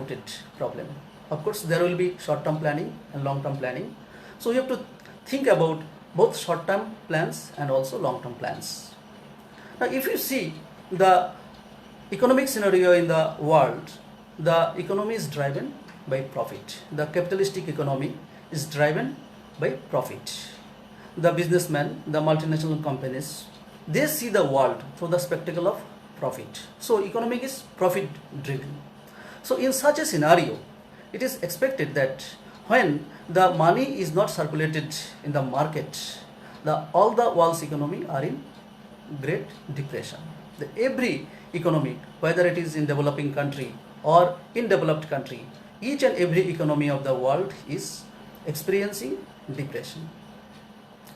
rooted problem. Of course, there will be short-term planning and long-term planning. So we have to think about both short-term plans and also long-term plans. Now, if you see the economic scenario in the world, the economy is driven by profit. The capitalistic economy is driven by profit. The businessmen, the multinational companies, they see the world through the spectacle of profit. So economic is profit driven. So in such a scenario, it is expected that when the money is not circulated in the market, all the world's economy are in great depression. Every economy, whether it is in developing country or in developed country, each and every economy of the world is experiencing depression.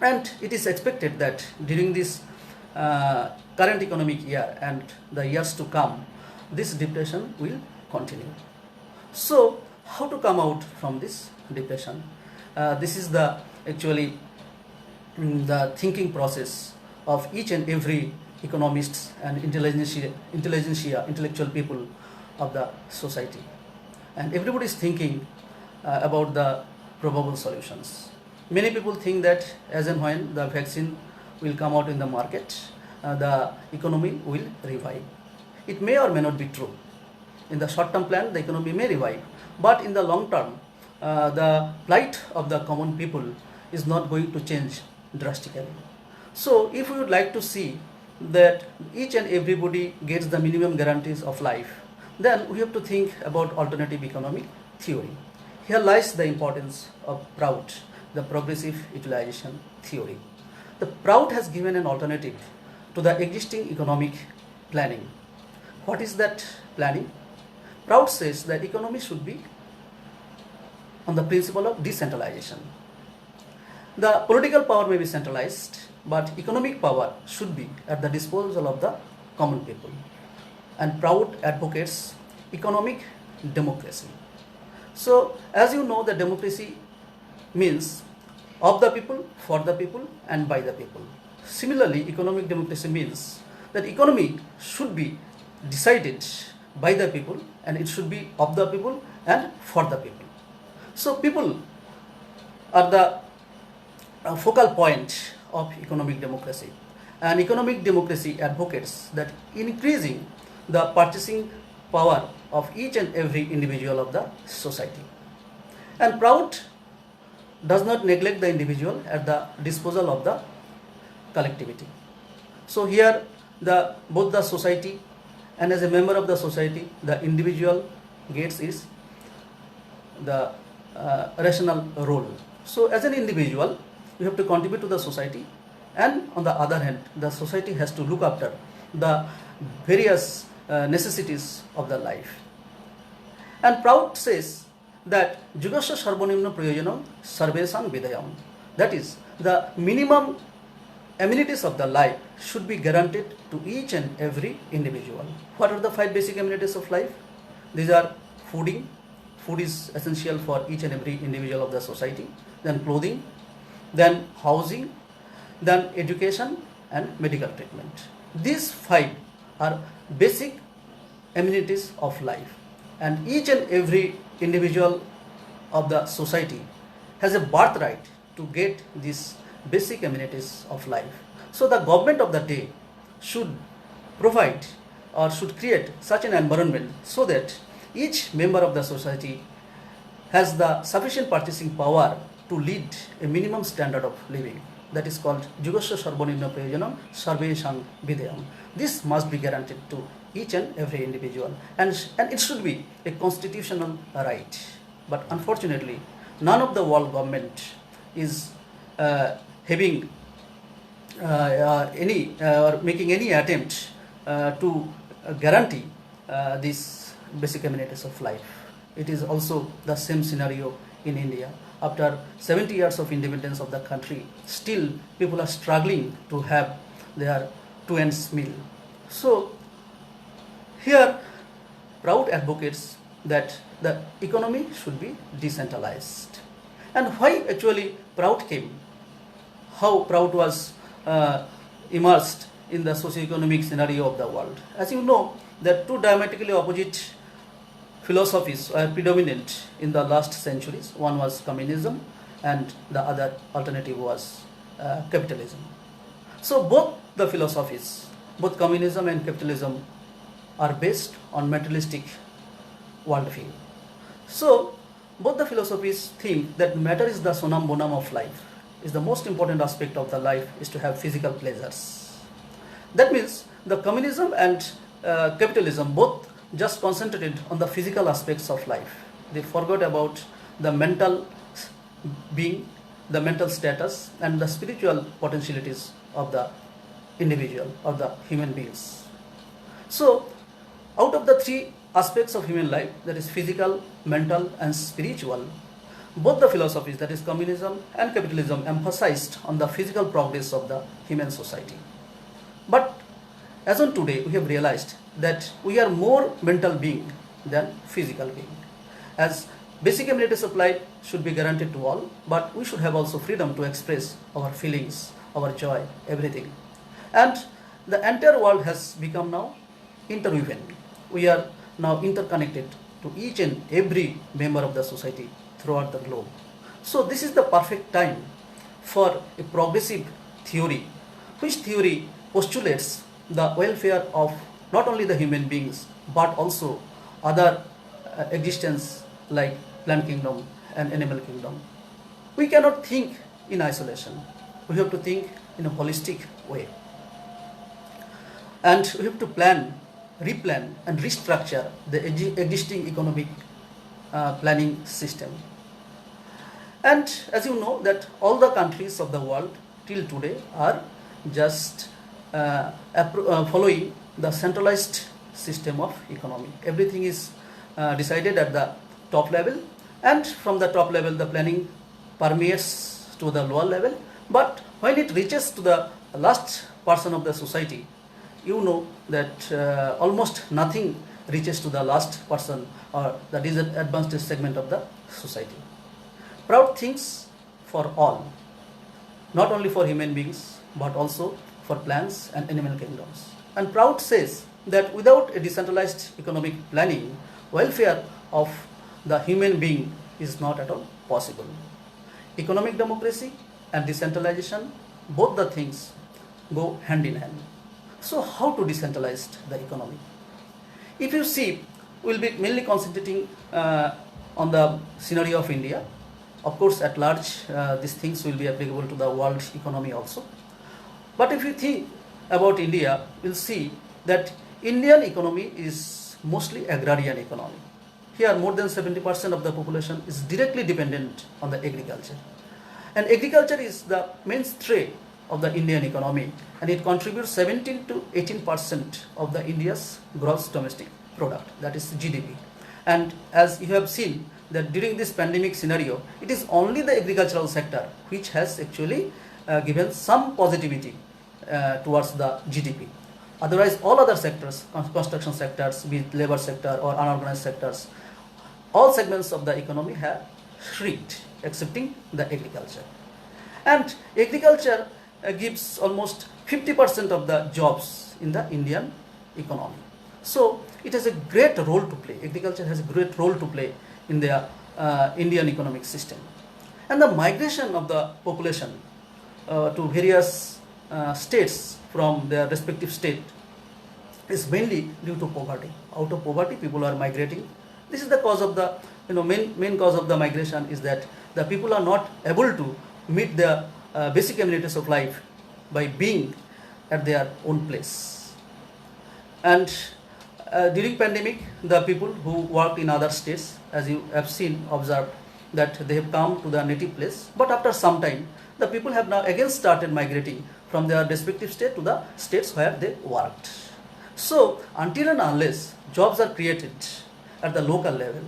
And it is expected that during this current economic year and the years to come, this depression will continue. So, how to come out from this depression? This is the actually the thinking process of each and every economists and intellectual people of the society. And everybody is thinking about the probable solutions. Many people think that as and when the vaccine will come out in the market, the economy will revive. It may or may not be true. In the short-term plan, the economy may revive, but in the long term, the plight of the common people is not going to change drastically. So, if we would like to see that each and everybody gets the minimum guarantees of life, then we have to think about alternative economic theory. Here lies the importance of PROUT, the progressive utilization theory. The PROUT has given an alternative to the existing economic planning. What is that planning? PROUT says that economy should be on the principle of decentralization. The political power may be centralized, but economic power should be at the disposal of the common people. And PROUT advocates economic democracy. So, as you know, the democracy means of the people, for the people, and by the people. Similarly, economic democracy means that economy should be decided by the people, and it should be of the people and for the people. So, people are the focal point of economic democracy, and economic democracy advocates that increasing the purchasing power of each and every individual of the society. And PROUT does not neglect the individual at the disposal of the collectivity. So here both the society and as a member of the society, the individual gets the rational role. So as an individual, you have to contribute to the society, and on the other hand, the society has to look after the various necessities of the life. And PROUT says that Jugasya Sarvanimna Prayojanam Sarvesam Vidayam. That is, the minimum amenities of the life should be guaranteed to each and every individual. What are the 5 basic amenities of life? These are fooding. Food is essential for each and every individual of the society. Then clothing, then housing, then education and medical treatment. These 5 are basic amenities of life, and each and every individual of the society has a birthright to get these basic amenities of life. So the government of the day should provide or should create such an environment so that each member of the society has the sufficient purchasing power to lead a minimum standard of living. That is called Jugasya Sarvanimna Prayojanam Sarvesham Vidayam. This must be guaranteed to each and every individual, and it should be a constitutional right. But unfortunately, none of the world government is having making any attempt to guarantee these basic amenities of life. It is also the same scenario in India. After 70 years of independence of the country, still people are struggling to have their 2 ends meal. So here PROUT advocates that the economy should be decentralized. And why actually PROUT came? How PROUT was immersed in the socio-economic scenario of the world? As you know, there are 2 diametrically opposite philosophies were predominant in the last centuries. One was communism and the other alternative was capitalism. So both the philosophies, both communism and capitalism, are based on materialistic worldview. So both the philosophies think that matter is the sonam bonum of life, is the most important aspect of the life is to have physical pleasures. That means the communism and capitalism both just concentrated on the physical aspects of life. They forgot about the mental being, the mental status and the spiritual potentialities of the individual or the human beings. So out of the three aspects of human life, that is physical, mental and spiritual, both the philosophies, that is communism and capitalism, emphasized on the physical progress of the human society. But as on today, we have realized that we are more mental being than physical being. As basic amenity supply should be guaranteed to all, but we should have also freedom to express our feelings, our joy, everything. And the entire world has become now interwoven. We are now interconnected to each and every member of the society throughout the globe. So this is the perfect time for a progressive theory, which theory postulates the welfare of not only the human beings but also other existence like plant kingdom and animal kingdom. We cannot think in isolation. We have to think in a holistic way. And we have to plan, replan and restructure the existing economic planning system. And as you know that all the countries of the world till today are just following the centralized system of economy. Everything is decided at the top level, and from the top level the planning permeates to the lower level. But when it reaches to the last person of the society, you know that almost nothing reaches to the last person or the disadvantaged segment of the society. PROUT thinks for all, not only for human beings but also for plants and animal kingdoms. And PROUT says that without a decentralized economic planning, welfare of the human being is not at all possible. Economic democracy and decentralization, both the things go hand in hand. So how to decentralize the economy? If you see, we'll be mainly concentrating on the scenario of India. Of course, at large, these things will be applicable to the world economy also. But if you think about India, we'll see that Indian economy is mostly agrarian economy. Here, more than 70% of the population is directly dependent on the agriculture. And agriculture is the mainstay of the Indian economy, and it contributes 17 to 18% of the India's gross domestic product, that is GDP. And as you have seen that during this pandemic scenario, it is only the agricultural sector which has actually given some positivity towards the GDP. Otherwise, all other sectors, construction sectors, be it labor sector or unorganized sectors, all segments of the economy have shrinked, excepting the agriculture. And agriculture gives almost 50% of the jobs in the Indian economy. So it has a great role to play. Agriculture has a great role to play in the Indian economic system. And the migration of the population to various states from their respective state is mainly due to poverty. Out of poverty, people are migrating. This is the cause of the main cause of the migration is that the people are not able to meet their basic amenities of life by being at their own place. And during pandemic, the people who worked in other states, as you have seen, observed that they have come to their native place. But after some time, the people have now again started migrating from their respective state to the states where they worked. So until and unless jobs are created at the local level,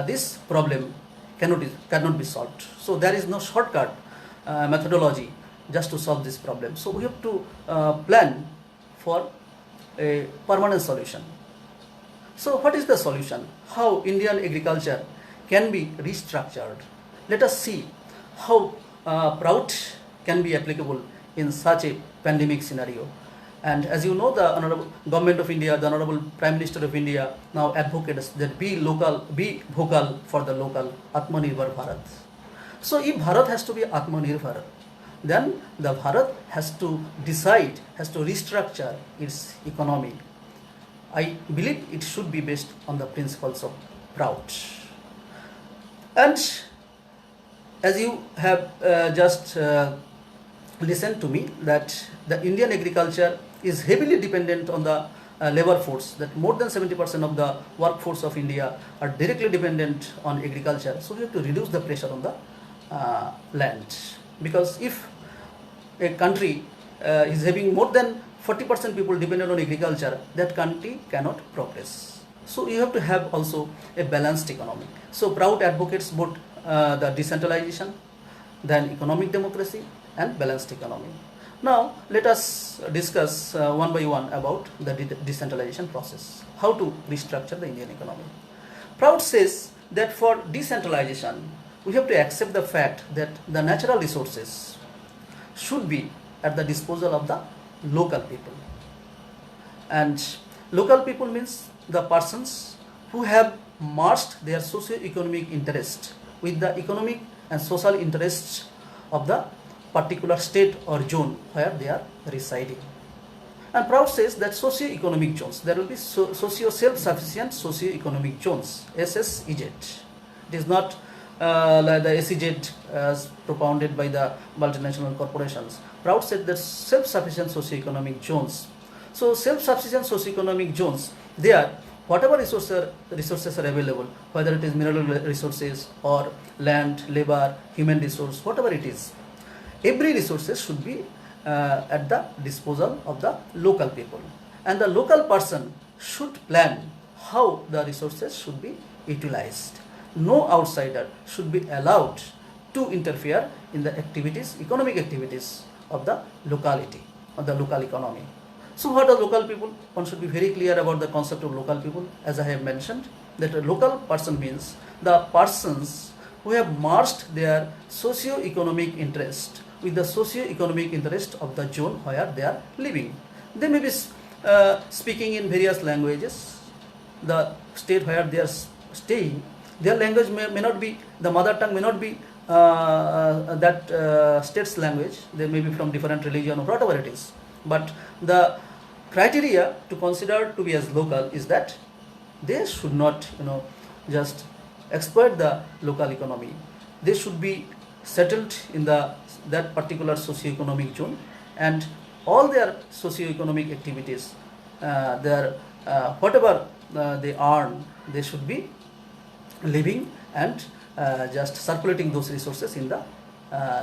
this problem cannot be solved. So there is no shortcut methodology just to solve this problem. So we have to plan for a permanent solution. So what is the solution? How Indian agriculture can be restructured? Let us see how PROUT can be applicable in such a pandemic scenario. And as you know, the Honorable Government of India, the Honorable Prime Minister of India now advocates that be vocal for the local, Atmanirbhar Bharat. So if Bharat has to be Atmanirbhar, then the Bharat has to decide, has to restructure its economy. I believe it should be based on the principles of PROUT. And as you have just listened to me, that the Indian agriculture is heavily dependent on the labor force, that more than 70% of the workforce of India are directly dependent on agriculture. So we have to reduce the pressure on the land, because if a country is having more than 40% people dependent on agriculture, that country cannot progress. So you have to have also a balanced economy. So PROUT advocates both the decentralization, then economic democracy and balanced economy. Now let us discuss one by one about the decentralization process, how to restructure the Indian economy. PROUT says that for decentralization, we have to accept the fact that the natural resources should be at the disposal of the local people. And local people means the persons who have merged their socio-economic interest with the economic and social interests of the particular state or zone where they are residing. And PROUT says that socio-economic zones, there will be self-sufficient socio-economic zones, SSEZ. It is not like the SEZ as propounded by the multinational corporations. PROUT said that self-sufficient socio-economic zones. So self-sufficient socio-economic zones, there whatever resources are available, whether it is mineral resources or land, labor, human resource, whatever it is, every resources should be at the disposal of the local people, and the local person should plan how the resources should be utilized. No outsider should be allowed to interfere in the activities, economic activities of the locality, of the local economy. So what are local people? One should be very clear about the concept of local people. As I have mentioned, that a local person means the persons who have merged their socio-economic interest with the socio-economic interest of the zone where they are living. They may be speaking in various languages. The state where they are staying, their language may not be, the mother tongue may not be that state's language. They may be from different religion or whatever it is. But the criteria to consider to be as local is that they should not, just exploit the local economy. They should be settled in that particular socio-economic zone, and all their socio-economic activities, their whatever they earn, they should be living and just circulating those resources in the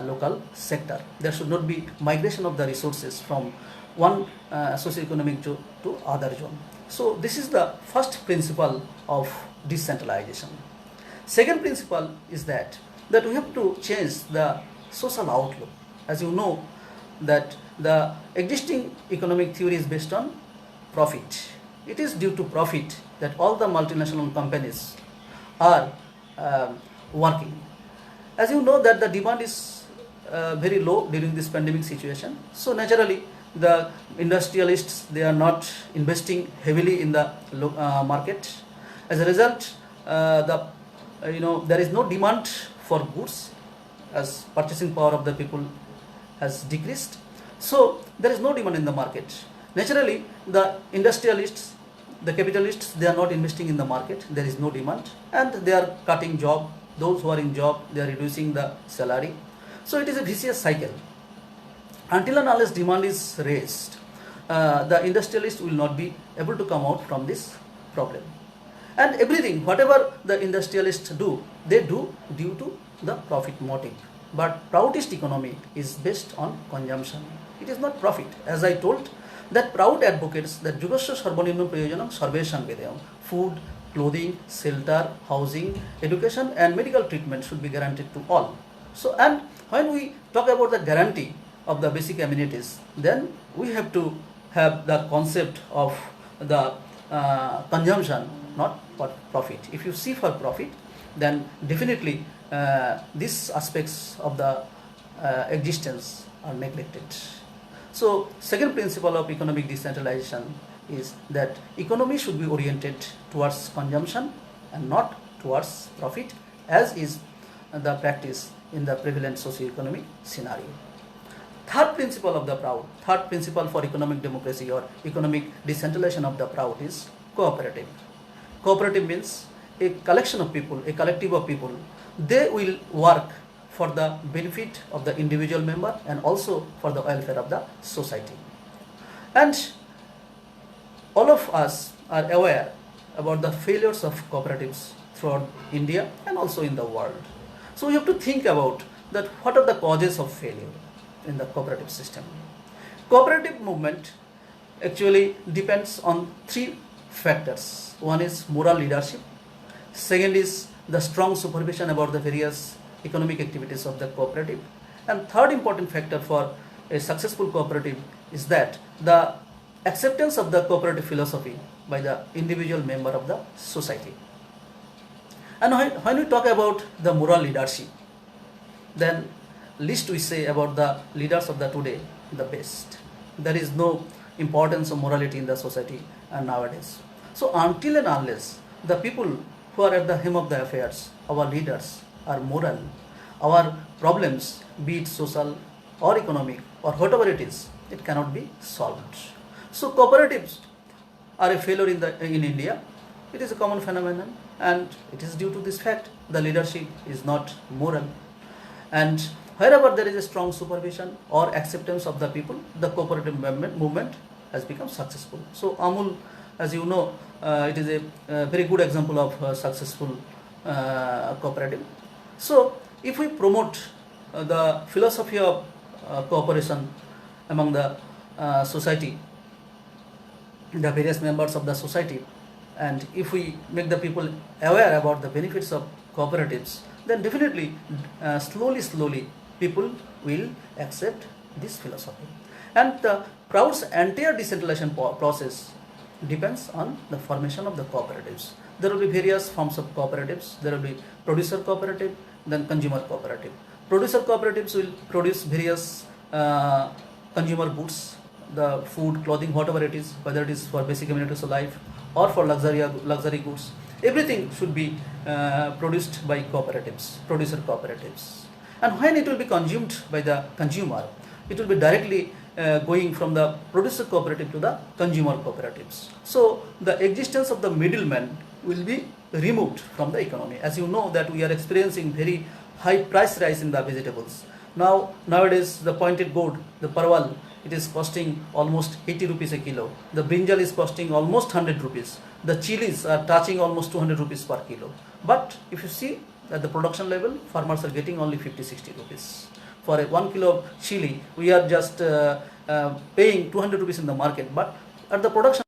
local sector. There should not be migration of the resources from one socio-economic zone to other zone. So this is the first principle of decentralization. Second principle is that we have to change the social outlook. As you know, that the existing economic theory is based on profit. It is due to profit that all the multinational companies are working. As you know, that the demand is very low during this pandemic situation. So naturally, the industrialists, they are not investing heavily in the market. As a result, there is no demand for goods, as purchasing power of the people has decreased. So there is no demand in the market. Naturally, the industrialists, the capitalists, they are not investing in the market. There is no demand, and they are cutting job. Those who are in job, they are reducing the salary. So it is a vicious cycle. Until and unless demand is raised, the industrialists will not be able to come out from this problem. And everything, whatever the industrialists do, they do due to the profit motive. But PROUTist economy is based on consumption. It is not profit. As I told, that PROUT advocates that Jugasya Sarvanimna Prayojanam Sarvesham Vedayam. Food, clothing, shelter, housing, education and medical treatment should be guaranteed to all. So, and when we talk about the guarantee of the basic amenities, then we have to have the concept of the consumption, not for profit. If you see for profit, then definitely these aspects of the existence are neglected. So second principle of economic decentralization is that economy should be oriented towards consumption and not towards profit, as is the practice in the prevalent socio-economic scenario. Third principle of the PROUT, third principle for economic democracy or economic decentralization of the PROUT is cooperative. Cooperative means a collection of people, a collective of people, they will work for the benefit of the individual member and also for the welfare of the society. And all of us are aware about the failures of cooperatives throughout India and also in the world. So we have to think about that what are the causes of failure in the cooperative system. Cooperative movement actually depends on three factors. One is moral leadership, second is the strong supervision about the various economic activities of the cooperative, and third important factor for a successful cooperative is that the acceptance of the cooperative philosophy by the individual member of the society. And when we talk about the moral leadership, then least we say about the leaders of the today, the best. There is no importance of morality in the society nowadays. So until and unless the people who are at the helm of the affairs, our leaders, are moral, our problems, be it social or economic or whatever it is, it cannot be solved. So cooperatives are a failure in India. It is a common phenomenon, and it is due to this fact the leadership is not moral. And wherever there is a strong supervision or acceptance of the people, the cooperative movement has become successful. So Amul, as you know, it is a very good example of successful cooperative. So if we promote the philosophy of cooperation among the society, the various members of the society, and if we make the people aware about the benefits of cooperatives, then definitely slowly people will accept this philosophy. And the PROUT's entire decentralization process depends on the formation of the cooperatives. There will be various forms of cooperatives. There will be producer cooperative, then consumer cooperative. Producer cooperatives will produce various consumer goods, the food, clothing, whatever it is, whether it is for basic amenities of life or for luxury goods. Everything should be produced by cooperatives, producer cooperatives. And when it will be consumed by the consumer, it will be directly going from the producer cooperative to the consumer cooperatives. So the existence of the middleman will be removed from the economy. As you know that we are experiencing very high price rise in the vegetables. Nowadays the pointed gourd, the parwal, it is costing almost 80 rupees a kilo. The brinjal is costing almost 100 rupees. The chilies are touching almost 200 rupees per kilo. But if you see at the production level, farmers are getting only 50-60 rupees. For a 1 kilo of chili, we are just paying 200 rupees in the market, but at the production,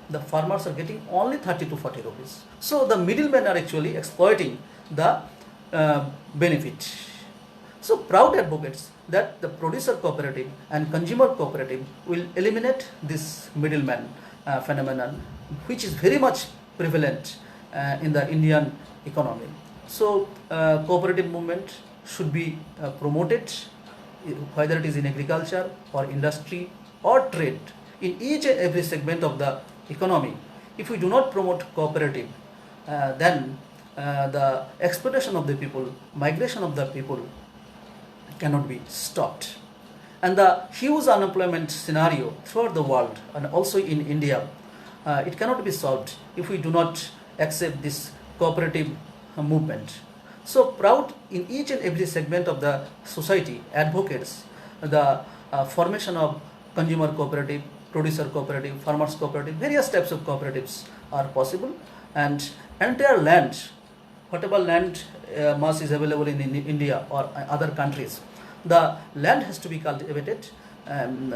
the farmers are getting only 30 to 40 rupees. So the middlemen are actually exploiting the benefit. So PROUT advocates that the producer cooperative and consumer cooperative will eliminate this middleman phenomenon, which is very much prevalent in the Indian economy. So cooperative movement should be promoted, whether it is in agriculture or industry or trade, in each and every segment of the economy. If we do not promote cooperative, then the exploitation of the people, migration of the people cannot be stopped. And the huge unemployment scenario throughout the world and also in India, it cannot be solved if we do not accept this cooperative movement. So PROUT in each and every segment of the society advocates the formation of consumer cooperative, producer cooperative, farmers cooperative, various types of cooperatives are possible, and entire land, whatever land mass is available in India or other countries, the land has to be cultivated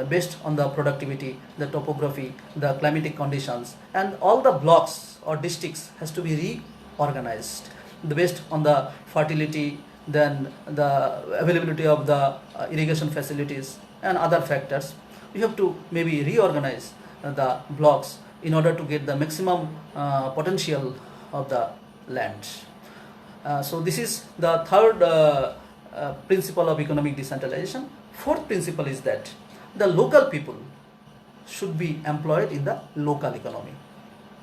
based on the productivity, the topography, the climatic conditions, and all the blocks or districts has to be reorganized based on the fertility, then the availability of the irrigation facilities and other factors. We have to maybe reorganize the blocks in order to get the maximum potential of the land. So this is the third principle of economic decentralization. Fourth principle is that the local people should be employed in the local economy.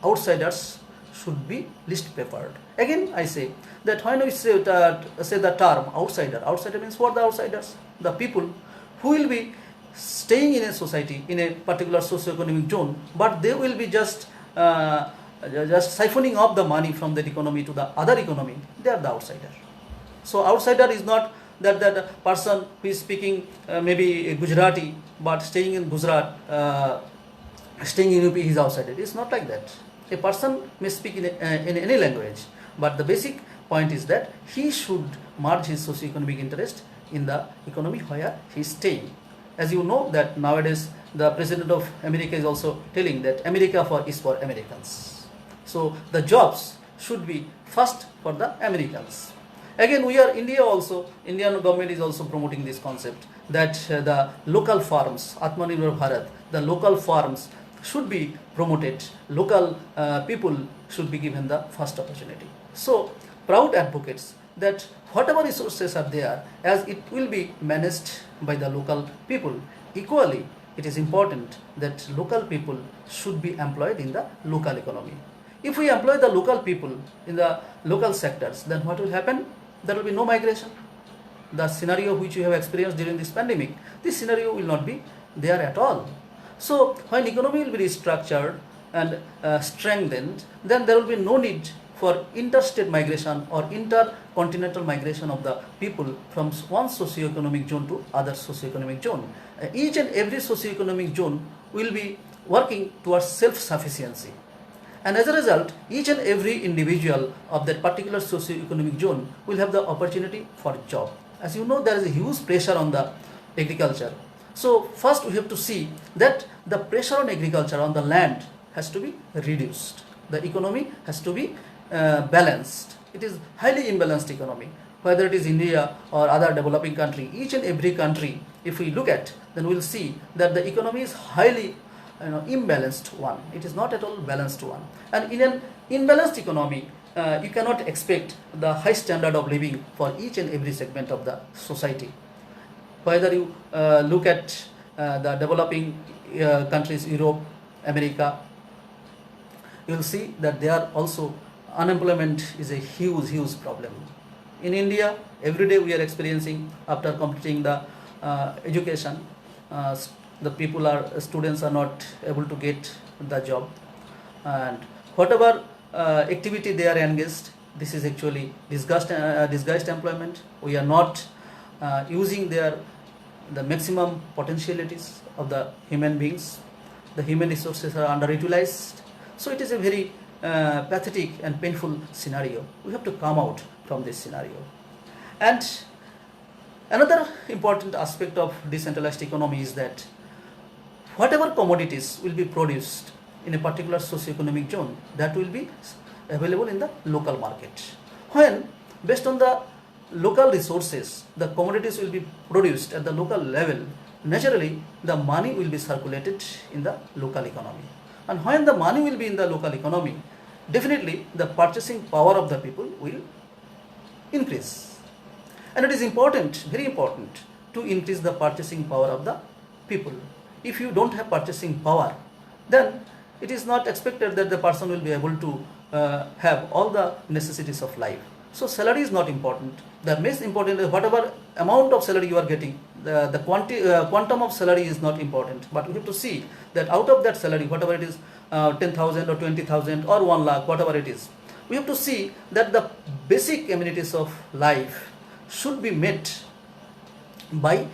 Outsiders should be least preferred. Again, I say that when we say the term outsider, outsider means what? The outsiders, the people who will be staying in a society, in a particular socio-economic zone, but they will be just siphoning off the money from that economy to the other economy. They are the outsider. So outsider is not that person who is speaking maybe Gujarati but staying in Gujarat, staying in UP, he is outsider. It is not like that. A person may speak in any language, but the basic point is that he should merge his socio-economic interest in the economy where he is staying. As you know that nowadays the President of America is also telling that America is for Americans. So the jobs should be first for the Americans. Again, we are India also, Indian government is also promoting this concept that the local farms, Atmanirbhar Bharat, the local farms should be promoted, local people should be given the first opportunity. So PROUT advocates that whatever resources are there, as it will be managed by the local people, equally it is important that local people should be employed in the local economy. If we employ the local people in the local sectors, then what will happen? There will be no migration. The scenario which we have experienced during this pandemic, this scenario will not be there at all. So when economy will be restructured and strengthened, then there will be no need for interstate migration or intercontinental migration of the people from one socio-economic zone to other socio-economic zone. Each and every socio-economic zone will be working towards self-sufficiency. And as a result, each and every individual of that particular socio-economic zone will have the opportunity for job. As you know, there is a huge pressure on the agriculture. So first we have to see that the pressure on agriculture, on the land, has to be reduced. The economy has to be balanced. It is highly imbalanced economy. Whether it is India or other developing country, each and every country, if we look at, then we will see that the economy is highly imbalanced one. It is not at all balanced one. And in an imbalanced economy, you cannot expect the high standard of living for each and every segment of the society. Whether you look at the developing countries, Europe, America, you will see that there also unemployment is a huge problem. In India, every day we are experiencing, after completing the education, the students are not able to get the job, and whatever activity they are engaged, this is actually disguised employment. We are not using the maximum potentialities of the human beings. The human resources are underutilized. So it is a very pathetic and painful scenario. We have to come out from this scenario. And another important aspect of decentralized economy is that whatever commodities will be produced in a particular socio-economic zone, that will be available in the local market. When, based on the local resources, the commodities will be produced at the local level, naturally the money will be circulated in the local economy. And when the money will be in the local economy, definitely the purchasing power of the people will increase. And it is important, very important, to increase the purchasing power of the people. If you don't have purchasing power, then it is not expected that the person will be able to have all the necessities of life. So salary is not important. The most important is whatever amount of salary you are getting, the quantum of salary is not important. But we have to see that out of that salary, whatever it is, 10,000 or 20,000 or 1 lakh, whatever it is, we have to see that the basic amenities of life should be met by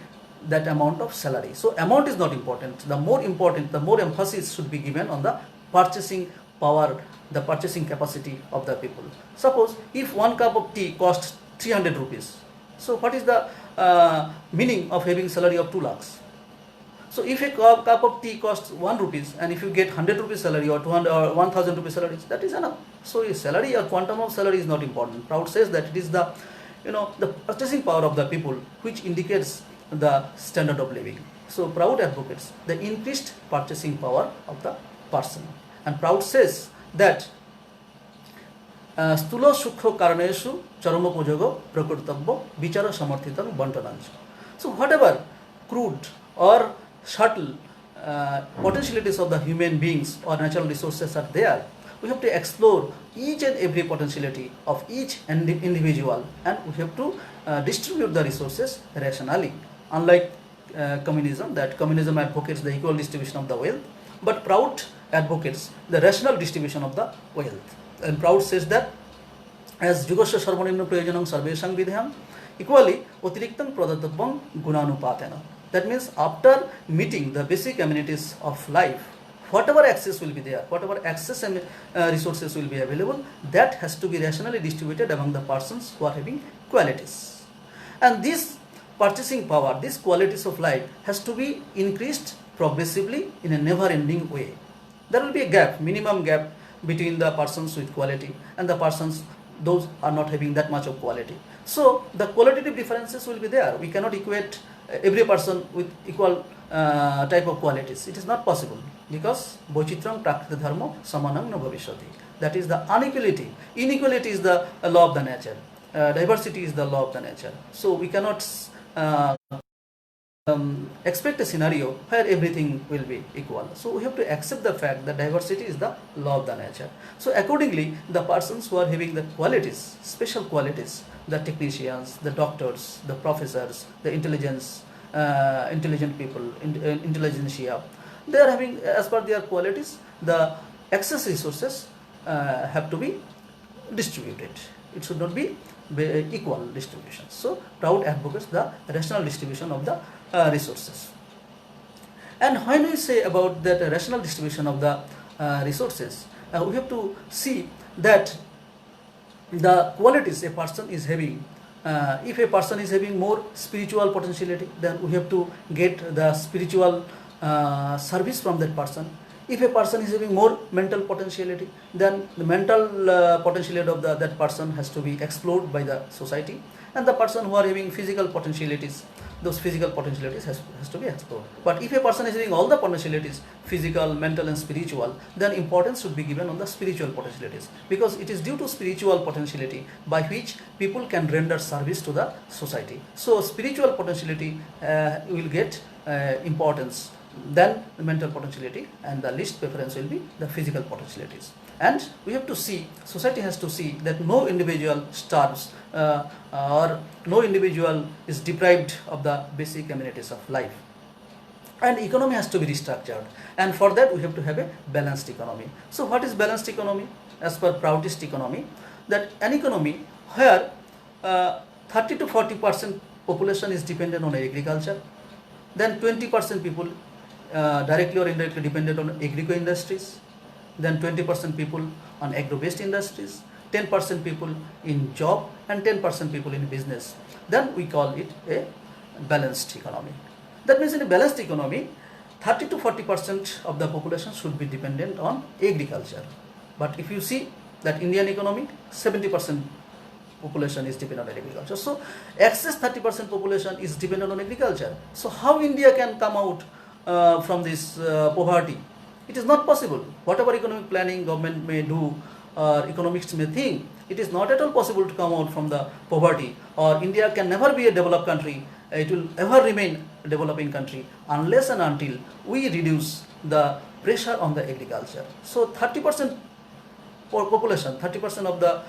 that amount of salary. So amount is not important. The more important, the more emphasis should be given on the purchasing power, the purchasing capacity of the people. Suppose if 1 cup of tea costs 300 rupees, so what is the meaning of having salary of 2 lakhs? So if a cup of tea costs 1 rupees, and if you get 100 rupees salary or 200 or 1000 rupees salary, that is enough. So a salary, a quantum of salary is not important. PROUT says that it is the the purchasing power of the people which indicates the standard of living. So PROUT advocates the increased purchasing power of the person, and PROUT says that স্থূল সূক্ষ্ম কারণেষু চরমোপযোগ প্রকর্তব্য বিচার সমর্থিত বন্টনাঞ্চ. So whatever crude or subtle potentialities of the human beings or natural resources are there, we have to explore each and every potentiality of each individual, and we have to distribute the resources rationally. Unlike communism, that communism advocates the equal distribution of the wealth, but PROUT advocates the rational distribution of the wealth. And PROUT says that as jugosya sarvanimna prayojanam sarvesham vidhyam equally otiriktam pradatatvam gunanupatena. That means after meeting the basic amenities of life, whatever access will be there, whatever access resources will be available, that has to be rationally distributed among the persons who are having qualities. And this purchasing power, these qualities of life has to be increased progressively in a never-ending way. There will be a gap, minimum gap between the persons with quality and the persons those are not having that much of quality. So the qualitative differences will be there. We cannot equate every person with equal type of qualities. It is not possible, because bochitram prakriti dharma samanam na bhavishyati. That is the inequality. Inequality is the law of the nature. Diversity is the law of the nature. So we cannot expect a scenario where everything will be equal. So we have to accept the fact that diversity is the law of the nature. So accordingly, the persons who are having the qualities, special qualities, the technicians, the doctors, the professors, the intelligent people, intelligentsia, they are having, as per their qualities, the excess resources have to be distributed. It should not be equal distribution. So PROUT advocates the rational distribution of the resources. And when we say about that rational distribution of the resources, we have to see that the qualities a person is having. If a person is having more spiritual potentiality, then we have to get the spiritual service from that person. If a person is having more mental potentiality, then the mental potentiality of that person has to be explored by the society. And the person who are having physical potentialities, those physical potentialities has to be explored. But if a person is having all the potentialities, physical, mental and spiritual, then importance should be given on the spiritual potentialities, because it is due to spiritual potentiality by which people can render service to the society. So spiritual potentiality will get importance than the mental potentiality, and the least preference will be the physical potentialities. And we have to see, society has to see that no individual starves or no individual is deprived of the basic amenities of life. And economy has to be restructured, and for that we have to have a balanced economy. So what is balanced economy? As per Proutist economy, that an economy where 30 to 40% population is dependent on agriculture, then 20% people directly or indirectly dependent on agricultural industries, then 20% people on agro-based industries, 10% people in job, and 10% people in business. Then we call it a balanced economy. That means in a balanced economy, 30 to 40% of the population should be dependent on agriculture. But if you see that Indian economy, 70% population is dependent on agriculture. So excess 30% population is dependent on agriculture. So how India can come out from this poverty? It is not possible. Whatever economic planning government may do or economists may think, it is not at all possible to come out from the poverty, or India can never be a developed country. It will ever remain a developing country unless and until we reduce the pressure on the agriculture. So 30% population, 30% of the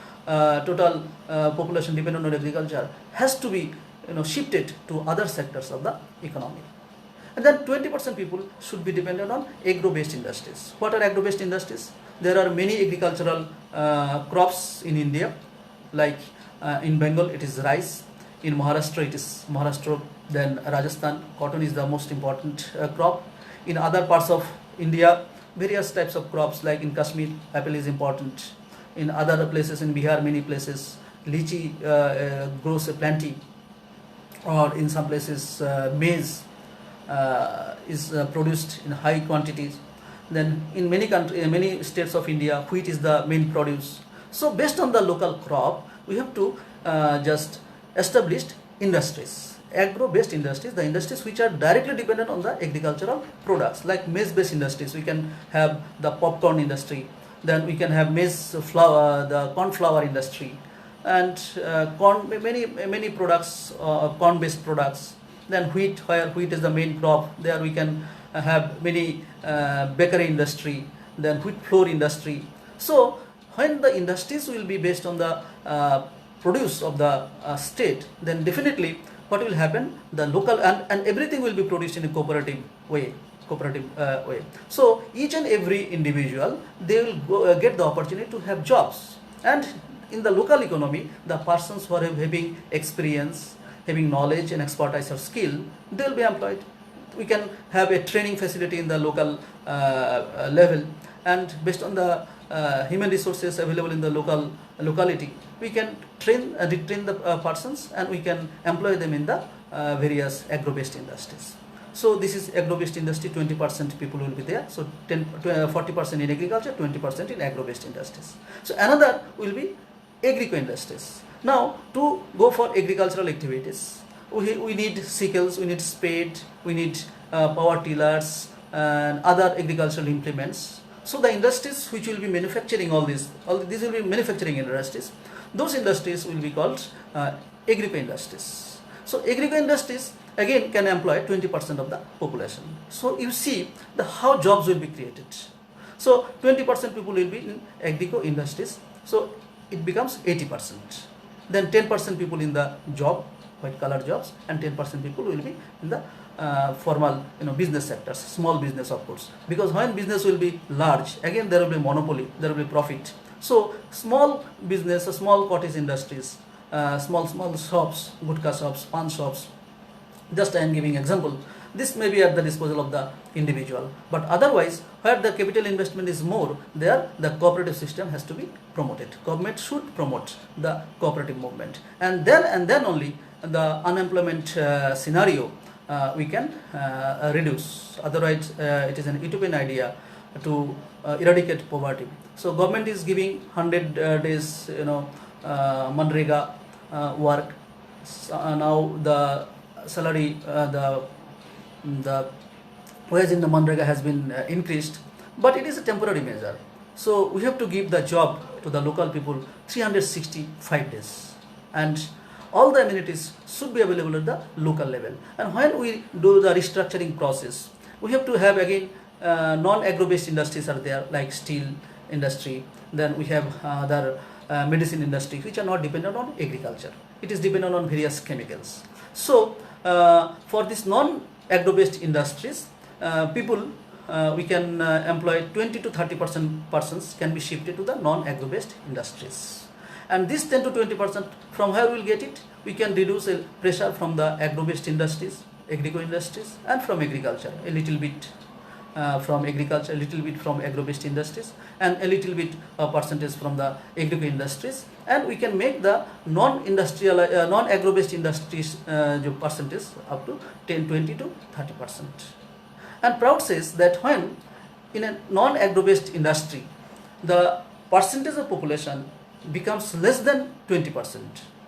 total population dependent on agriculture has to be shifted to other sectors of the economy. And then 20% people should be dependent on agro-based industries. What are agro-based industries? There are many agricultural crops in India, like in Bengal it is rice, in Maharashtra it is Maharashtra, then Rajasthan, cotton is the most important crop. In other parts of India, various types of crops, like in Kashmir, apple is important. In other places, in Bihar, many places, lychee grows plenty, or in some places maize is produced in high quantities. Then in many states of India, wheat is the main produce. So based on the local crop, we have to just establish industries, agro-based industries, the industries which are directly dependent on the agricultural products, like maize-based industries. We can have the popcorn industry, then we can have maize flour, the corn flour industry, and many products, corn-based products. Then wheat, where wheat is the main crop, there we can have many bakery industry, then wheat flour industry. So when the industries will be based on the produce of the state, then definitely what will happen, the local and everything will be produced in a cooperative way. So each and every individual, they will get the opportunity to have jobs. And in the local economy, the persons who are having experience, having knowledge and expertise or skill, they will be employed. We can have a training facility in the local level, and based on the human resources available in the locality, we can retrain the persons, and we can employ them in the various agro-based industries. So this is agro-based industry, 20% people will be there. So 40% in agriculture, 20% in agro-based industries. So another will be agrico industries. Now to go for agricultural activities, we need sickles, we need spade, we need power tillers and other agricultural implements. So the industries which will be manufacturing all these will be manufacturing industries. Those industries will be called agrico industries. So agrico industries again can employ 20% of the population. So you see how jobs will be created. So 20% people will be in agrico industries. So it becomes 80%. Then 10% people in the job, white collar jobs, and 10% people will be in the formal business sectors, small business of course, because when business will be large, again there will be monopoly, there will be profit. So small business, small cottage industries, small shops, gutka shops, pan shops, just I am giving example, this may be at the disposal of the individual. But otherwise, where the capital investment is more, there the cooperative system has to be promoted. Government should promote the cooperative movement, and then only the unemployment scenario we can reduce. Otherwise it is an utopian idea to eradicate poverty. So government is giving 100 days Manrega work. Now the salary, the wage in the Manrega has been increased, but it is a temporary measure. So we have to give the job to the local people 365 days, and all the amenities should be available at the local level. And when we do the restructuring process, we have to have again non-agro based industries are there, like steel industry. Then we have other medicine industry which are not dependent on agriculture. It is dependent on various chemicals. So for this non-agro based industries, people we can employ 20 to 30% persons can be shifted to the non-agro based industries. And this 10 to 20%, from where we will get it? We can reduce pressure from the agro-based industries, agrico industries, and from agriculture, a little bit from agriculture, a little bit from agro-based industries, and a little bit percentage from the agrico industries. And we can make the non-industrial, non-agro-based industries percentage up to 10, 20 to 30%. And PROUT says that when in a non-agro-based industry, the percentage of population becomes less than 20%,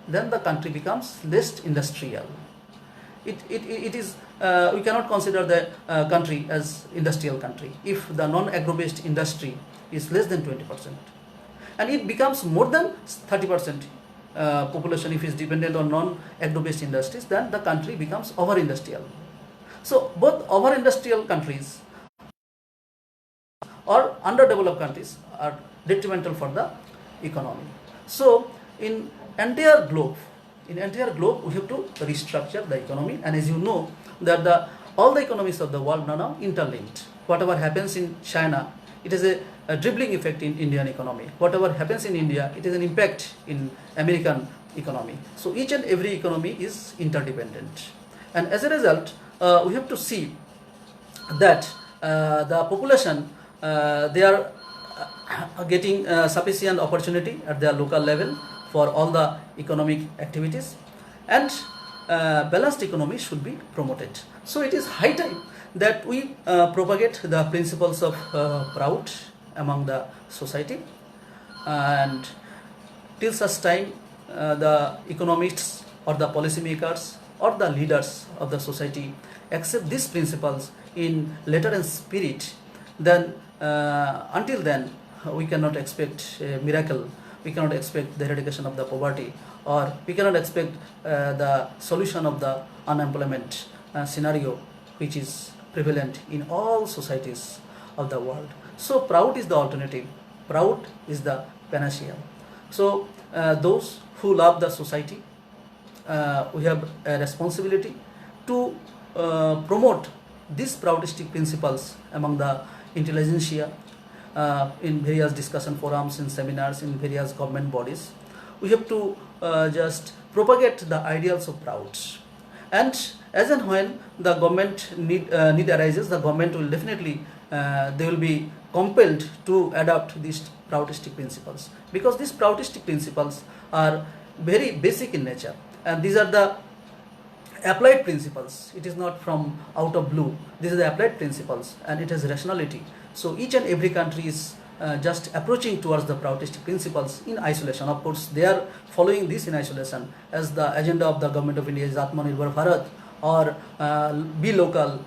then the country becomes less industrial. It is we cannot consider the country as industrial country if the non-agro based industry is less than 20%, and it becomes more than 30% population if it is dependent on non-agro based industries, then the country becomes over industrial. So both over industrial countries or underdeveloped countries are detrimental for the economy. So in entire globe we have to restructure the economy. And as you know that all the economies of the world are now interlinked. Whatever happens in China, it has a dribbling effect in Indian economy. Whatever happens in India, it has an impact in American economy. So each and every economy is interdependent, and as a result we have to see that the population they are getting sufficient opportunity at their local level for all the economic activities, and balanced economy should be promoted. So it is high time that we propagate the principles of PROUT among the society, and till such time the economists or the policymakers or the leaders of the society accept these principles in letter and spirit, then until then we cannot expect a miracle. We cannot expect the eradication of the poverty or we cannot expect the solution of the unemployment scenario which is prevalent in all societies of the world. So PROUT is the alternative. PROUT is the panacea. So those who love the society, we have a responsibility to promote these PROUTistic principles among the intelligentsia in various discussion forums, in seminars, in various government bodies. We have to just propagate the ideals of PROUT. And as and when the government need arises, the government will definitely, they will be compelled to adopt these PROUTistic principles, because these PROUTistic principles are very basic in nature, and these are the applied principles. It is not from out of blue. These are the applied principles, and it has rationality. So each and every country is just approaching towards the PROUTistic principles in isolation. Of course, they are following this in isolation, as the agenda of the government of India is Atmanirbhar Bharat, or be local,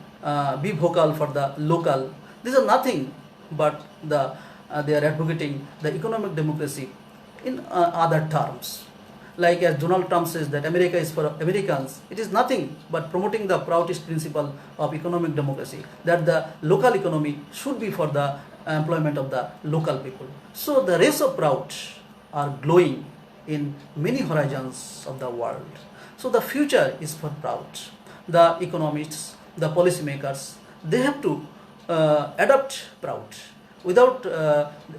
be vocal for the local. These are nothing but they are advocating the economic democracy in other terms. Like as Donald Trump says that America is for Americans, it is nothing but promoting the PROUTist principle of economic democracy, that the local economy should be for the employment of the local people. So the rays of PROUT are glowing in many horizons of the world. So the future is for PROUT. The economists, the policymakers, they have to adopt PROUT. Without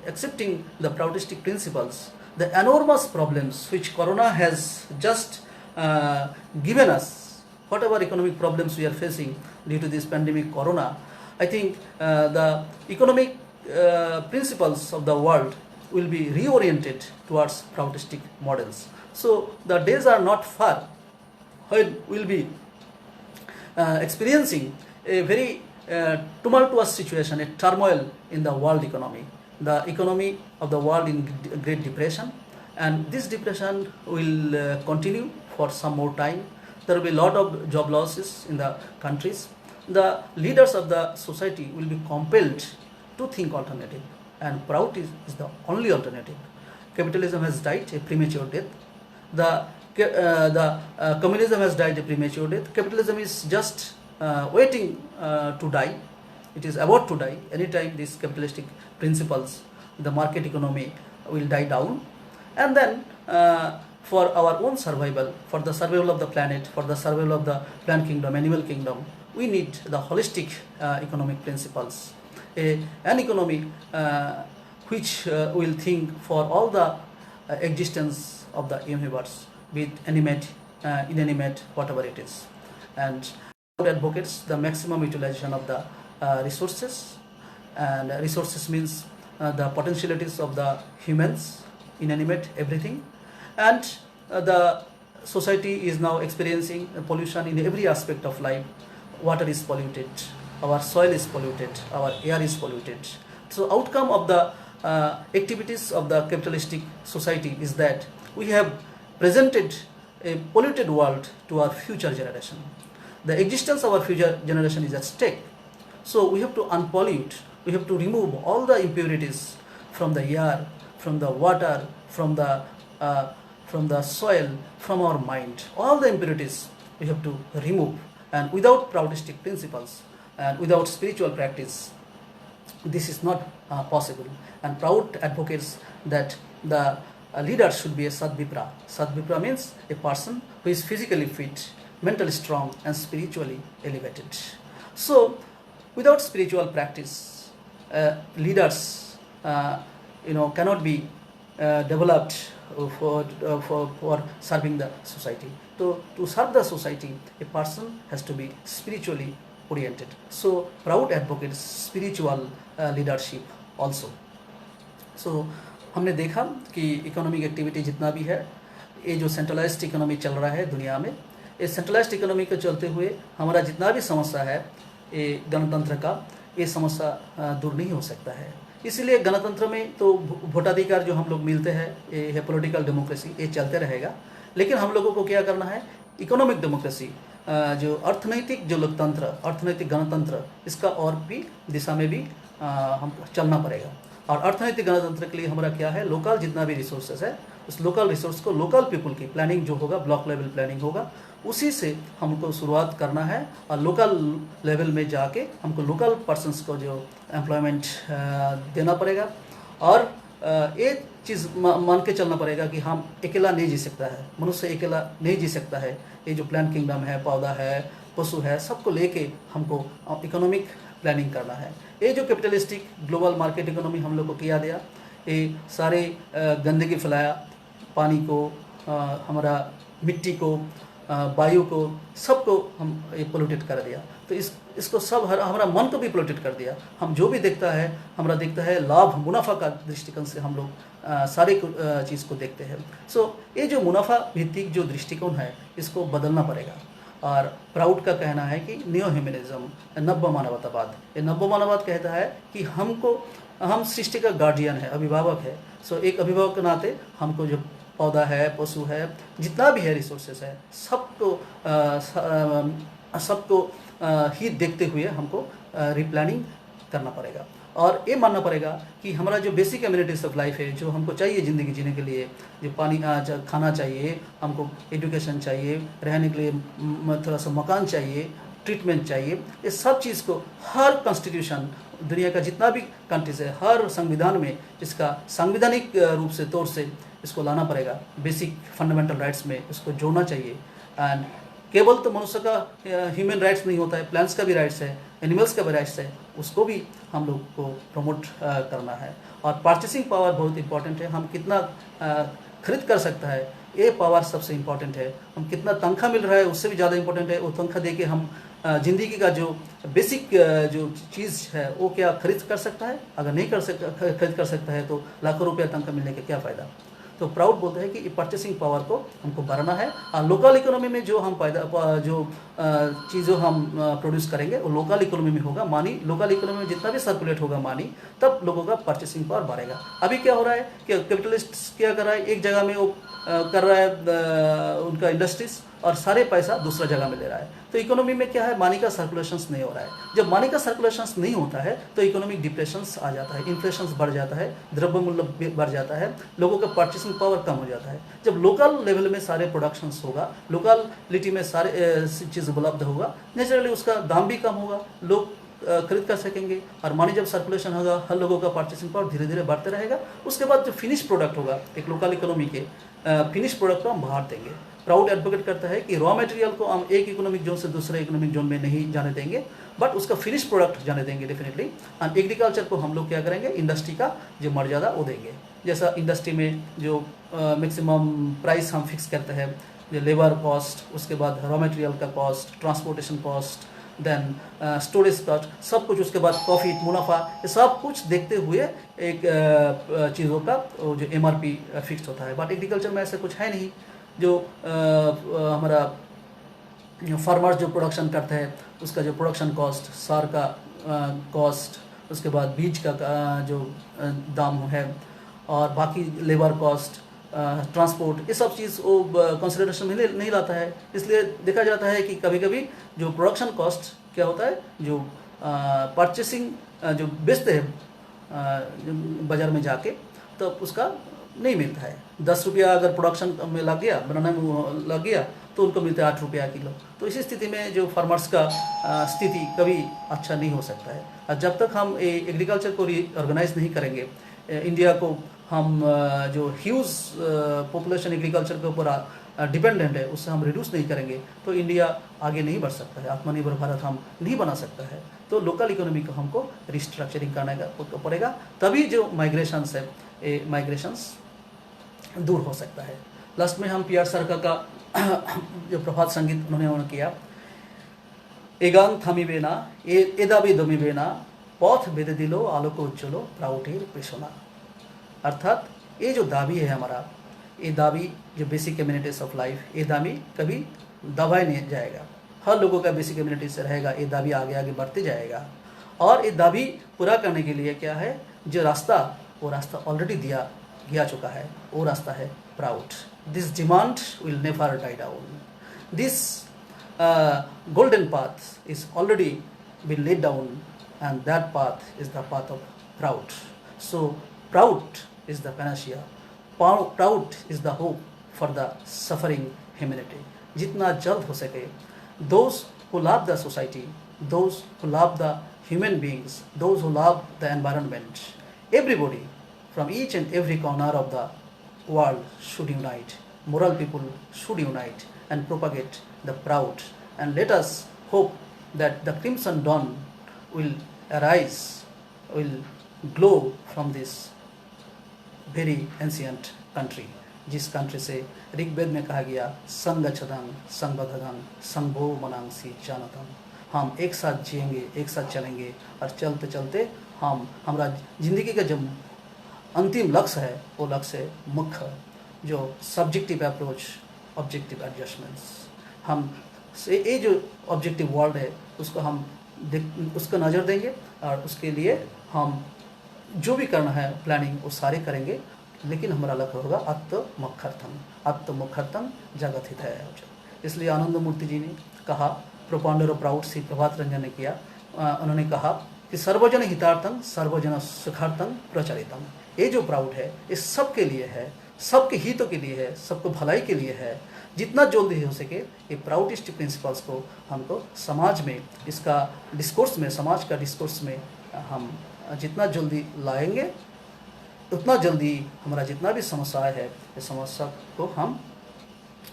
accepting the PROUTistic principles, the enormous problems which Corona has just given us, whatever economic problems we are facing due to this pandemic Corona, I think the economic principles of the world will be reoriented towards PROUTistic models. So the days are not far when we will be experiencing a very tumultuous situation, a turmoil in the world economy. The economy of the world in Great Depression, and this depression will continue for some more time. There will be a lot of job losses in the countries. The leaders of the society will be compelled to think alternative, and PROUT is the only alternative. Capitalism has died a premature death. The communism has died a premature death. Capitalism is just waiting to die. It is about to die. Anytime these capitalistic principles, the market economy will die down, and then for our own survival, for the survival of the planet, for the survival of the plant kingdom, animal kingdom, we need the holistic economic principles. An economy which will think for all the existence of the universe, be it animate, inanimate, whatever it is. And advocates the maximum utilization of the resources, and resources means the potentialities of the humans, inanimate, everything. And the society is now experiencing pollution in every aspect of life. Water is polluted, our soil is polluted, our air is polluted. So outcome of the activities of the capitalistic society is that we have presented a polluted world to our future generation. The existence of our future generation is at stake. So we have to unpollute, we have to remove all the impurities from the air, from the water, from the soil, from our mind. All the impurities we have to remove, and without PROUTistic principles and without spiritual practice, this is not possible. And PROUT advocates that the leader should be a Sadvipra. Sadvipra means a person who is physically fit, mentally strong, and spiritually elevated. So without spiritual practice, leaders cannot be developed for serving the society. To serve the society, a person has to be spiritually oriented. So PROUT advocates spiritual leadership also. So हमने देखा कि economic activity जितना भी है, ये जो centralised economy चल रहा है दुनिया में, ये सेंट्रलाइज्ड इकोनॉमी के चलते हुए हमारा जितना भी समस्या है ये गणतंत्र का, ये समस्या दूर नहीं हो सकता है. इसलिए गणतंत्र में तो वोटाधिकार जो हम लोग मिलते हैं, ये है पॉलिटिकल डेमोक्रेसी, ये चलते रहेगा. लेकिन हम लोगों को क्या करना है, इकोनॉमिक डेमोक्रेसी, जो अर्थनैतिक जो लोकतंत्र, अर्थनैतिक गणतंत्र, इसका और भी दिशा में भी हम चलना पड़ेगा. और अर्थनैतिक गणतंत्र के लिए हमारा क्या है, लोकल जितना भी रिसोर्सेस है उस लोकल रिसोर्स को लोकल पीपल की प्लानिंग जो होगा, ब्लॉक लेवल प्लानिंग होगा, उसी से हमको शुरुआत करना है और लोकल लेवल में जाके हमको लोकल पर्सनस को जो एम्प्लॉयमेंट देना पड़ेगा। और एक चीज़ मान के चलना पड़ेगा कि हम अकेला नहीं जी सकता है, मनुष्य अकेला नहीं जी सकता है। ये जो प्लांट किंगडम है, पौधा है, पशु है, सबको लेके हमको इकोनॉमिक प्लानिंग करना है। ये जो कैपिटलिस्टिक ग्लोबल मार्केट इकोनॉमी हम लोग को किया दिया, ये सारे गंदगी फैलाया, पानी को, हमारा मिट्टी को, वायु को, सबको हम ये पोल्यूटेड कर दिया। तो इसको सब हमारा मन को भी पोल्यूटेड कर दिया। हम जो भी देखता है, हमारा देखता है लाभ मुनाफा का दृष्टिकोण से हम लोग सारे चीज़ को देखते हैं। ये जो मुनाफा भित्तिक जो दृष्टिकोण है, इसको बदलना पड़ेगा। और प्राउट का कहना है कि न्यू ह्यूमनिज्म, नव्य मानवतावाद, ये नव्य मानववाद कहता है कि हम सृष्टि का गार्डियन है, अभिभावक है। एक अभिभावक के नाते हमको जो पौधा है, पशु है, जितना भी है रिसोर्सेस है, सबको ही देखते हुए हमको रिप्लानिंग करना पड़ेगा। और ये मानना पड़ेगा कि हमारा जो बेसिक एमिनिटीज ऑफ लाइफ है, जो हमको चाहिए ज़िंदगी जीने के लिए, जो पानी, खाना चाहिए, हमको एजुकेशन चाहिए, रहने के लिए थोड़ा सा मकान चाहिए, ट्रीटमेंट चाहिए, ये सब चीज़ को हर कॉन्स्टिट्यूशन, दुनिया का जितना भी कंट्रीज है, हर संविधान में इसका संवैधानिक रूप से तौर से इसको लाना पड़ेगा। बेसिक फंडामेंटल राइट्स में इसको जोड़ना चाहिए। एंड केवल तो मनुष्य का ह्यूमन राइट्स नहीं होता है, प्लांट्स का भी राइट्स है, एनिमल्स का भी राइट्स है, उसको भी हम लोग को प्रमोट करना है। और परचेसिंग पावर बहुत इंपॉर्टेंट है। हम कितना खरीद कर सकता है, ये पावर सबसे इम्पॉर्टेंट है। हम कितना तनख्वाह मिल रहा है, उससे भी ज़्यादा इंपॉर्टेंट है। वो तनख्वाह दे के हम ज़िंदगी का जो बेसिक जो चीज़ है वो क्या खरीद कर सकता है? अगर नहीं खरीद कर सकता है तो लाखों रुपया तनख्वाह मिलने का क्या फ़ायदा। तो प्राउड बोलते हैं कि परचेसिंग पावर को हमको बढ़ाना है। और लोकल इकोनॉमी में जो हम जो चीज़ें हम प्रोड्यूस करेंगे वो लोकल इकोनॉमी में होगा। मानी लोकल इकोनॉमी में जितना भी सर्कुलेट होगा मानी, तब लोगों का परचेसिंग पावर बढ़ेगा। अभी क्या हो रहा है कि कैपिटलिस्ट क्या कर रहा है, एक जगह में वो कर रहा है उनका इंडस्ट्रीज, और सारे पैसा दूसरा जगह में ले रहा है। तो इकोनॉमी में क्या है, मनी का सर्कुलेशंस नहीं हो रहा है। जब मनी का सर्कुलेशंस नहीं होता है तो इकोनॉमिक डिप्रेशंस आ जाता है, इन्फ्लेशन बढ़ जाता है, द्रव्य मूल्य बढ़ जाता है, लोगों का परचेसिंग पावर कम हो जाता है। जब लोकल लेवल में सारे प्रोडक्शंस होगा, लोकलिटी में सारे चीज़ उपलब्ध होगा, नेचुरली उसका दाम भी कम होगा, लोग खरीद कर सकेंगे। और मनी जब सर्कुलेशन होगा, हर लोगों का परचेसिंग पावर धीरे धीरे बढ़ते रहेगा। उसके बाद जो फिनिश प्रोडक्ट होगा एक लोकल इकोनॉमी के, फिनिश प्रोडक्ट को हम बाहर देंगे। प्राउड एडवोकेट करता है कि रॉ मटेरियल को हम एक इकोनॉमिक जोन से दूसरे इकोनॉमिक जोन में नहीं जाने देंगे, बट उसका फिनिश प्रोडक्ट जाने देंगे डेफिनेटली। एंड एग्रीकल्चर को हम लोग क्या करेंगे, इंडस्ट्री का जो मर्यादा वो देंगे। जैसा इंडस्ट्री में जो मैक्सिमम प्राइस हम फिक्स करते हैं, जो लेबर कॉस्ट, उसके बाद रॉ मटेरियल का cost, transportation cost, then storage cost, सब कुछ, उसके बाद प्रॉफिट, मुनाफा, ये सब कुछ देखते हुए एक चीज़ों का जो MRP फिक्स होता है। बट एग्रीकल्चर में ऐसा कुछ है नहीं। जो हमारा फार्मर्स जो प्रोडक्शन करते हैं, उसका जो प्रोडक्शन कॉस्ट, सार का कॉस्ट, उसके बाद बीज का जो दाम है, और बाकी लेबर कॉस्ट, ट्रांसपोर्ट, ये सब चीज़ वो कंसिडरेशन में नहीं लाता है। इसलिए देखा जाता है कि कभी कभी जो प्रोडक्शन कॉस्ट क्या होता है, जो परचेसिंग जो बेचते हैं बाज़ार में जाके, तो उसका नहीं मिलता है। 10 रुपया अगर प्रोडक्शन में लग गया, बनाने में लग गया, तो उनको मिलता है 8 रुपया किलो। तो इसी स्थिति में जो फार्मर्स का स्थिति कभी अच्छा नहीं हो सकता है। और जब तक हम एग्रीकल्चर को रीऑर्गेनाइज नहीं करेंगे, इंडिया को हम जो ह्यूज पॉपुलेशन एग्रीकल्चर के ऊपर डिपेंडेंट है, उससे हम रिड्यूस नहीं करेंगे, तो इंडिया आगे नहीं बढ़ सकता है, आत्मनिर्भर भारत हम नहीं बना सकता है। तो लोकल इकोनॉमी को हमको रिस्ट्रक्चरिंग करने का पड़ेगा, तभी जो माइग्रेशंस है, ये माइग्रेशंस दूर हो सकता है। लास्ट में हम PR सरकार का जो प्रभात संगीत उन्होंने किया, एगान थामिबे ना एदाबी दमिबे ना पथ बेदे दिलो आलोक उज्ज्वलो प्राउटेर पेशोना। अर्थात ये जो दाबी है हमारा, ये दाबी जो बेसिक कम्युनिटीज ऑफ लाइफ, ये दाबी कभी दबाया नहीं जाएगा। हर लोगों का बेसिक कम्युनिटी से रहेगा, ये दाबी आगे आगे बढ़ते जाएगा। और ये दाबी पूरा करने के लिए क्या है, जो रास्ता, वो रास्ता ऑलरेडी दिया चुका है, वो रास्ता है proud. This demand will never die down. This golden path is already been laid down, and that path is the path of PROUT. So PROUT is the panacea. PROUT is the hope for the suffering humanity. जितना जल्द हो सके, those who love the society, those who love the human beings, those who love the environment, everybody from each and every corner of the world should unite. Moral people should unite and propagate the PROUT. And let us hope that the crimson dawn will arise, will glow from this very ancient country, जिस country से ऋग्वेद में कहा गया संगच्छदं संबद्धं संभो मनांसी जानतम, हम एक साथ जिएंगे, एक साथ चलेंगे और चलते चलते हमारा जिंदगी का जो अंतिम लक्ष्य है वो लक्ष्य है मुख्य जो सब्जेक्टिव अप्रोच, ऑब्जेक्टिव एडजस्टमेंट्स। हम से ये जो ऑब्जेक्टिव वर्ल्ड है उसको हम उसको नज़र देंगे और उसके लिए हम जो भी करना है प्लानिंग वो सारे करेंगे, लेकिन हमारा लक्ष्य होगा आत्ममुखर्थम जगत हित है। इसलिए आनंद मूर्ति जी ने कहा, propounder of proud Shri Prabhat Ranjan ने किया, उन्होंने कहा कि सर्वजन हितार्थम सर्वजन सुखार्थम प्रचलितम। ये जो प्राउट है ये सबके लिए है, सबके हितों के लिए है, सबको भलाई के लिए है। जितना जल्दी हो सके ये प्राउटिस्ट प्रिंसिपल्स को हमको समाज में इसका डिस्कोर्स में, समाज का डिस्कोर्स में हम जितना जल्दी लाएंगे उतना जल्दी हमारा जितना भी समस्या है ये समस्या को हम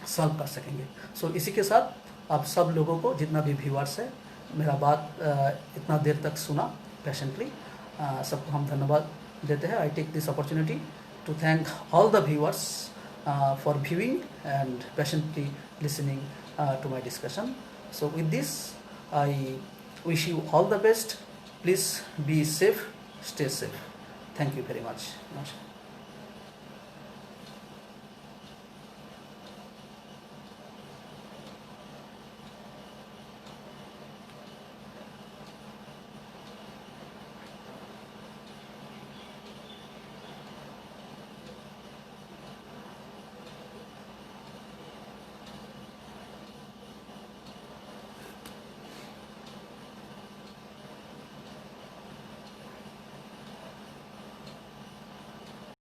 सॉल्व कर सकेंगे। सो इसी के साथ आप सब लोगों को, जितना भी व्यूअर्स है, मेरा बात इतना देर तक सुना पेशेंटली, सबको हम धन्यवाद देते हैं। I take this opportunity to thank all the viewers for viewing and patiently listening to my discussion. So with this, I wish you all the best. Please be safe, stay safe. Thank you very much.